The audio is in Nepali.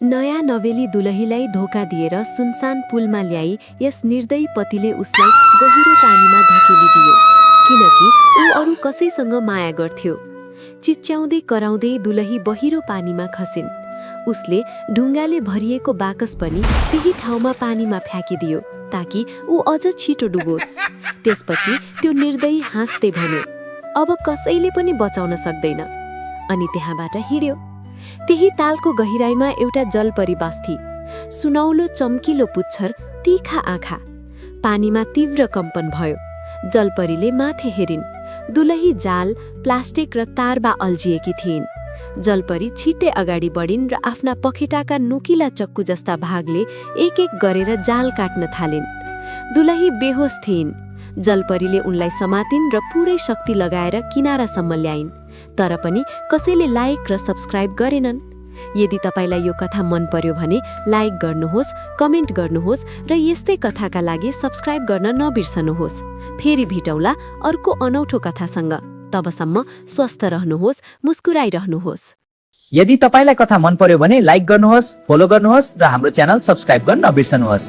नयाँ नवेली दुलहीलाई धोका दिएर सुनसान पुलमा ल्याई यस निर्दयी पतिले उसलाई गहिरो पानीमा धकेलिदियो, किनकि ऊ अरू कसैसँग माया गर्थ्यो। चिच्याउँदै कराउँदै दुलही बहिरो पानीमा खसिन्। उसले ढुङ्गाले भरिएको बाकस पनि त्यही ठाउँमा पानीमा फ्याँकिदियो ताकि ऊ अझ छिटो डुबोस्। त्यसपछि त्यो निर्दयी हाँस्दै भन्यो, अब कसैले पनि बचाउन सक्दैन, अनि त्यहाँबाट हिँड्यो। त्यही तालको गहिराईमा एउटा जलपरी बास्थी। सुनौलो चम्किलो पुच्छर, तीखा आँखा। पानीमा तीव्र कम्पन भयो। जलपरीले माथि हेरिन्। दुलही जाल, प्लास्टिक र तारबा अल्झिएकी थिइन्। जलपरी छिट्टै अगाडि बढिन् र आफ्ना पखेटाका नुकिला चक्कु जस्ता भागले एक एक गरेर जाल काट्न थालिन्। दुलही बेहोस थिइन्। जलपरीले उनलाई समातिन् र पूरै शक्ति लगाएर किनारासम्म ल्याइन्। तर पनि कसैले लाइक र सब्स्क्राइब गरेनन्। यदि तपाईलाई यो कथा मन पर्यो भने लाइक गर्नुहोस्, कमेन्ट गर्नुहोस् र यस्तै कथाका लागि सब्स्क्राइब गर्न नबिर्सनुहोस्। फेरि भेटौँला अर्को अनौठो कथासँग। तबसम्म स्वस्थ रहनुहोस्, मुस्कुराइरहनुहोस्। यदि तपाईलाई कथा मन पर्यो भने लाइक गर्नुहोस्, फलो गर्नुहोस् र हाम्रो च्यानल सब्स्क्राइब गर्न नबिर्सनुहोस्।